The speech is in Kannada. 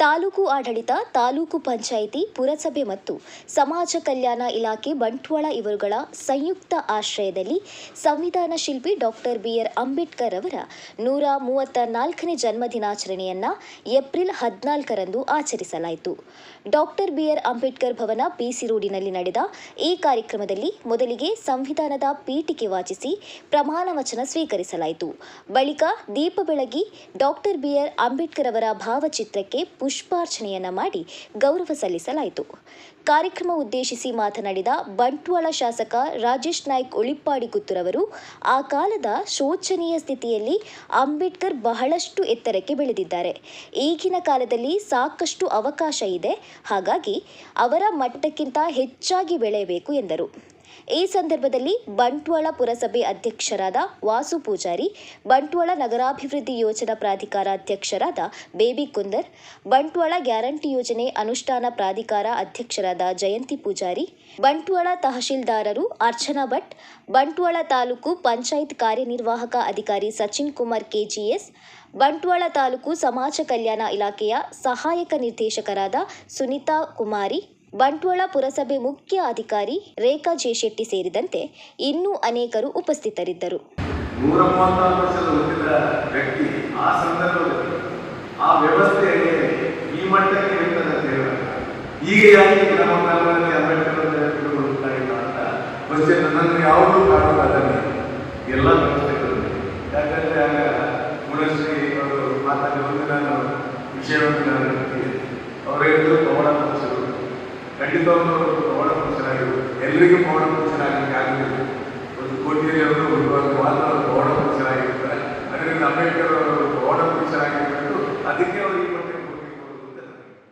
ತಾಲೂಕು ಆಡಳಿತ, ತಾಲೂಕು ಪಂಚಾಯಿತಿ, ಪುರಸಭೆ ಮತ್ತು ಸಮಾಜ ಕಲ್ಯಾಣ ಇಲಾಖೆ ಬಂಟ್ವಾಳ ಇವರುಗಳ ಸಂಯುಕ್ತ ಆಶ್ರಯದಲ್ಲಿ ಸಂವಿಧಾನ ಶಿಲ್ಪಿ ಡಾಕ್ಟರ್ ಬಿ.ಆರ್. ಅಂಬೇಡ್ಕರ್ ಅವರ 134ನೇ ಜನ್ಮದಿನಾಚರಣೆಯನ್ನು ಏಪ್ರಿಲ್ 14ರಂದು ಆಚರಿಸಲಾಯಿತು. Doctor B R. ಅಂಬೇಡ್ಕರ್ ಭವನ, ಪಿಸಿ ರೋಡಿನಲ್ಲಿ ನಡೆದ ಈ ಕಾರ್ಯಕ್ರಮದಲ್ಲಿ ಮೊದಲಿಗೆ ಸಂವಿಧಾನದ ಪೀಠಿಕೆ ವಾಚಿಸಿ ಪ್ರಮಾಣ ವಚನ ಸ್ವೀಕರಿಸಲಾಯಿತು. ಬಳಿಕ ದೀಪ ಬೆಳಗಿ ಡಾಕ್ಟರ್ ಬಿ.ಆರ್. ಅಂಬೇಡ್ಕರ್ ಅವರ ಭಾವಚಿತ್ರಕ್ಕೆ ಪುಷ್ಪಾರ್ಚನೆಯನ್ನ ಮಾಡಿ ಗೌರವ ಸಲ್ಲಿಸಲಾಯಿತು. ಕಾರ್ಯಕ್ರಮ ಉದ್ದೇಶಿಸಿ ಮಾತನಾಡಿದ ಬಂಟ್ವಾಳ ಶಾಸಕ ರಾಜೇಶ್ ನಾಯ್ಕ್ ಉಳಿಪ್ಪಾಡಿ ಕುತ್ತೂರವರು, ಆ ಕಾಲದ ಶೋಚನೀಯ ಸ್ಥಿತಿಯಲ್ಲಿ ಅಂಬೇಡ್ಕರ್ ಬಹಳಷ್ಟು ಎತ್ತರಕ್ಕೆ ಬೆಳೆದಿದ್ದಾರೆ. ಈಗಿನ ಕಾಲದಲ್ಲಿ ಸಾಕಷ್ಟು ಅವಕಾಶ ಇದೆ, ಹಾಗಾಗಿ ಅವರ ಮಟ್ಟಕ್ಕಿಂತ ಹೆಚ್ಚಾಗಿ ಬೆಳೆಯಬೇಕು ಎಂದರು. ಈ ಸಂದರ್ಭದಲ್ಲಿ ಬಂಟ್ವಾಳ ಪುರಸಭೆ ಅಧ್ಯಕ್ಷರಾದ ವಾಸು ಪೂಜಾರಿ, ಬಂಟ್ವಾಳ ನಗರಾಭಿವೃದ್ಧಿ ಯೋಜನಾ ಪ್ರಾಧಿಕಾರ ಅಧ್ಯಕ್ಷರಾದ ಬೇಬಿ ಕುಂದರ್, ಬಂಟ್ವಾಳ ಗ್ಯಾರಂಟಿ ಯೋಜನೆ ಅನುಷ್ಠಾನ ಪ್ರಾಧಿಕಾರ ಅಧ್ಯಕ್ಷರಾದ ಜಯಂತಿ ಪೂಜಾರಿ, ಬಂಟ್ವಾಳ ತಹಶೀಲ್ದಾರರು ಅರ್ಚನಾ ಭಟ್, ಬಂಟ್ವಾಳ ತಾಲೂಕು ಪಂಚಾಯತ್ ಕಾರ್ಯನಿರ್ವಾಹಕ ಅಧಿಕಾರಿ ಸಚಿನ್ ಕುಮಾರ್ ಕೆಜಿಎಸ್, ಬಂಟ್ವಾಳ ತಾಲೂಕು ಸಮಾಜ ಕಲ್ಯಾಣ ಇಲಾಖೆಯ ಸಹಾಯಕ ನಿರ್ದೇಶಕರಾದ ಸುನೀತಾ ಕುಮಾರಿ, ಬಂಟ್ವಾಳ ಪುರಸಭೆ ಮುಖ್ಯ ಅಧಿಕಾರಿ ರೇಖಾ ಜೆ ಶೆಟ್ಟಿ ಸೇರಿದಂತೆ ಇನ್ನೂ ಅನೇಕರು ಉಪಸ್ಥಿತರಿದ್ದರು. 134 ವರ್ಷದ ಹುಟ್ಟಿದ ವ್ಯಕ್ತಿ ಆ ಸಂದರ್ಭದಲ್ಲಿ ಆ ವ್ಯವಸ್ಥೆಯಲ್ಲಿ ಈ ಮಟ್ಟಕ್ಕೆ ಇರ್ತದೆ ಅಂತ ಹೇಳ ಈಗ ಯಾಕೆ ನಮ್ಮ ಕಾಲದಲ್ಲಿ ಅಂಬೇಡ್ಕರ್ ಹುಡುಕ್ತಾ ಇಲ್ಲ ಅಂತ ಕ್ವಶನ್ ನನ್ನನ್ನು ಯಾವುದೂ ಕಾಣೋದಾಗಲಿ ಎಲ್ಲ ವ್ಯವಸ್ಥೆಗಳು. ಯಾಕಂದರೆ ಆಗ ಗುಣಶ್ರೀ ಅವರು ಮಾತಾಡಿ ಒಂದು ನಾನು ವಿಷಯವನ್ನು ನಾನು ಅವರ ಹೇಳಿದ್ರು ಪ್ರಮಾಣ ಪುರುಷರು, ಖಂಡಿತವನ್ನು ಪ್ರಮಾಣ ಪುರುಷರಾಗಿರು, ಎಲ್ಲರಿಗೂ ಪ್ರಮಾಣ ಪುರುಷರಾಗಲಿಕ್ಕೆ ಆಗಲಿಲ್ಲ. ಒಂದು ಕೋಟಿಯಲ್ಲಿ ಅವರು ಮಾತ್ರ ಪ್ರಮಾಣ ಪುರುಷರಾಗಿರ್ತಾರೆ. ಅದರಿಂದ ಅಂಬೇಡ್ಕರ್ ಅವರು ಪ್ರಮಾಣ ಪುರುಷರಾಗಿರ್ಬೇಕು. ಅದಕ್ಕೆ